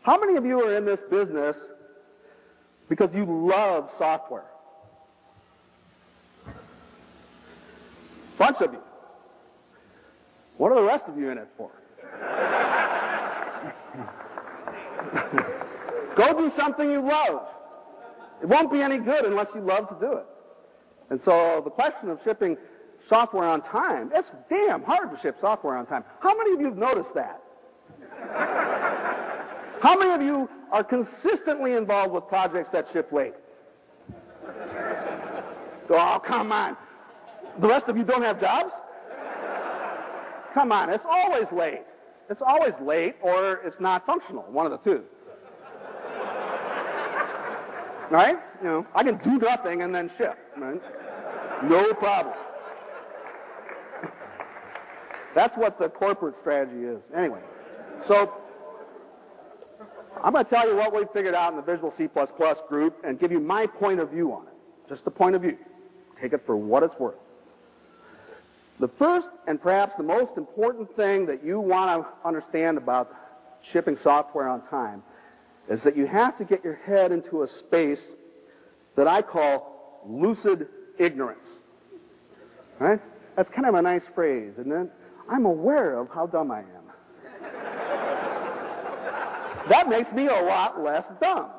How many of you are in this business because you love software? Bunch of you. What are the rest of you in it for? Go do something you love. It won't be any good unless you love to do it. And so the question of shipping software on time, it's damn hard to ship software on time. How many of you have noticed that? How many of you are consistently involved with projects that ship late? Oh, come on. The rest of you don't have jobs? Come on, it's always late. It's always late or it's not functional, one of the two. Right? You know, I can do nothing and then ship, right? No problem. That's what the corporate strategy is. Anyway, so I'm going to tell you what we figured out in the Visual C++ group and give you my point of view on it. Just the point of view. Take it for what it's worth. The first and perhaps the most important thing that you want to understand about shipping software on time is that you have to get your head into a space that I call lucid ignorance. Right? That's kind of a nice phrase, and then I'm aware of how dumb I am. That makes me a lot less dumb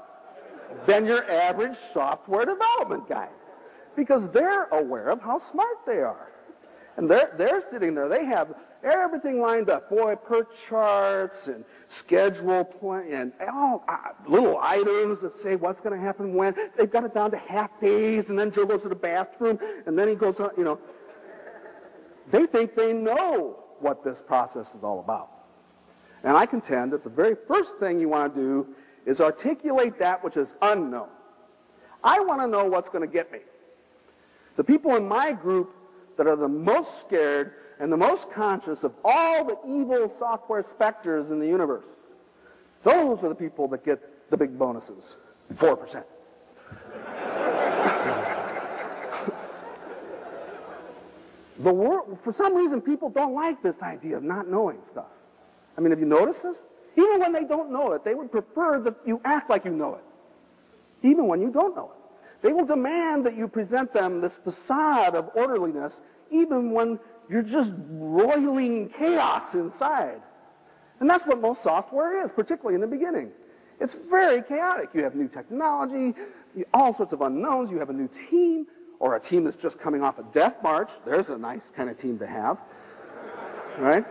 than your average software development guy, because they're aware of how smart they are. And they're sitting there. They have everything lined up. Boy, per charts and schedule and little items that say what's going to happen when. They've got it down to half days, and then Joe goes to the bathroom, and then he goes, you know. They think they know what this process is all about. And I contend that the very first thing you want to do is articulate that which is unknown. I want to know what's going to get me. The people in my group that are the most scared and the most conscious of all the evil software specters in the universe, those are the people that get the big bonuses, 4%. The world, for some reason, people don't like this idea of not knowing stuff. I mean, have you noticed this? Even when they don't know it, they would prefer that you act like you know it, even when you don't know it. They will demand that you present them this facade of orderliness, even when you're just roiling chaos inside. And that's what most software is, particularly in the beginning. It's very chaotic. You have new technology, all sorts of unknowns. You have a new team, or a team that's just coming off a death march. There's a nice kind of team to have, right?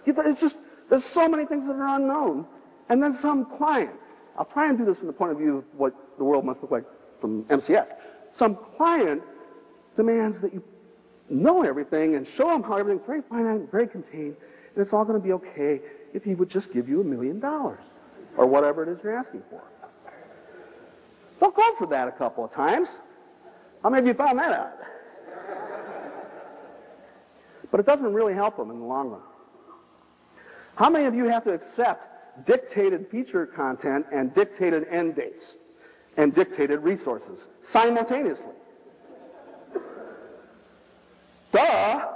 It's just, there's so many things that are unknown. And then some client. I'll try and do this from the point of view of what the world must look like from MCS. Some client demands that you know everything and show them how everything's very finite, very contained, and it's all going to be okay if he would just give you $1 million or whatever it is you're asking for. Don't go for that a couple of times. How many of you found that out? But it doesn't really help them in the long run. How many of you have to accept dictated feature content and dictated end dates and dictated resources simultaneously? Duh!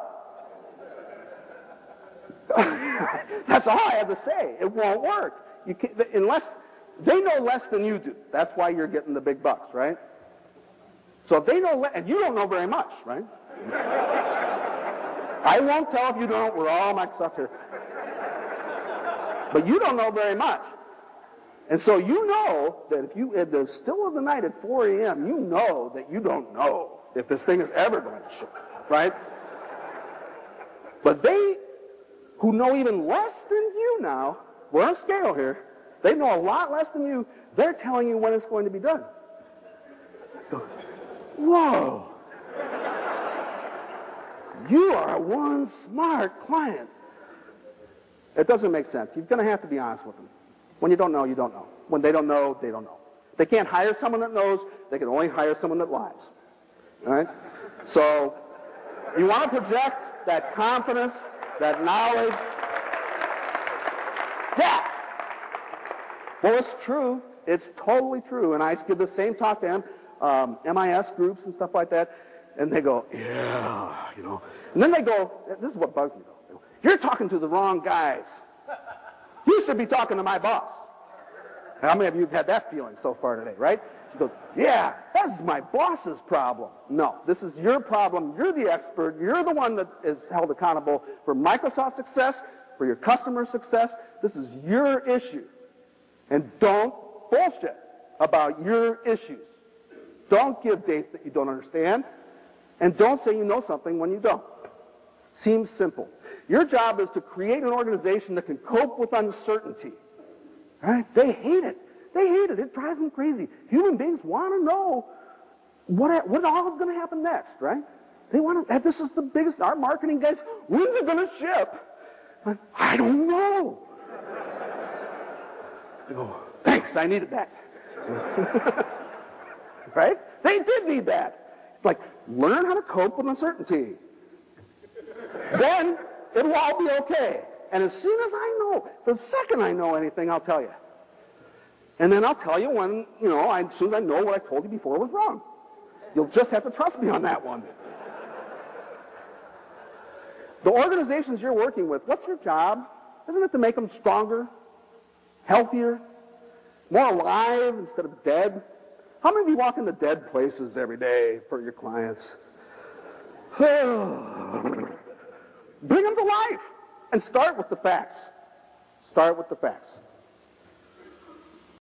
That's all I have to say. It won't work. You can't, unless they know less than you do. That's why you're getting the big bucks, right? So if they know, and you don't know very much, right? I won't tell if you don't. We're all Microsoft here. But you don't know very much. And so you know that if the still of the night at 4 a.m., you know that you don't know if this thing is ever going to ship, right? But they, who know even less than you now, we're on a scale here, they know a lot less than you, they're telling you when it's going to be done. Whoa. You are one smart client. It doesn't make sense. You're going to have to be honest with them. When you don't know, you don't know. When they don't know, they don't know. They can't hire someone that knows. They can only hire someone that lies. All right? So you want to project that confidence, that knowledge. Yeah. Well, it's true. It's totally true. And I give the same talk to MIS groups and stuff like that. And they go, yeah, you know. And then they go, this is what bugs me, though. You're talking to the wrong guys. You should be talking to my boss. How many of you have had that feeling so far today, right? He goes, yeah, that's my boss's problem. No, this is your problem. You're the expert. You're the one that is held accountable for Microsoft's success, for your customer's success. This is your issue. And don't bullshit about your issues. Don't give dates that you don't understand. And don't say you know something when you don't. Seems simple. Your job is to create an organization that can cope with uncertainty. Right? They hate it. They hate it. It drives them crazy. Human beings want to know what all is going to happen next, right? They want to, this is the biggest, our marketing guys, when's it going to ship? I don't know. I go, thanks, I needed that. Right? They did need that. It's like, learn how to cope with uncertainty. Then it'll all be okay. And as soon as I know, the second I know anything, I'll tell you. And then I'll tell you when, as soon as I know what I told you before was wrong. You'll just have to trust me on that one. The organizations you're working with, what's your job? Isn't it to make them stronger, healthier, more alive instead of dead? How many of you walk into dead places every day for your clients? Bring them to life and start with the facts. Start with the facts.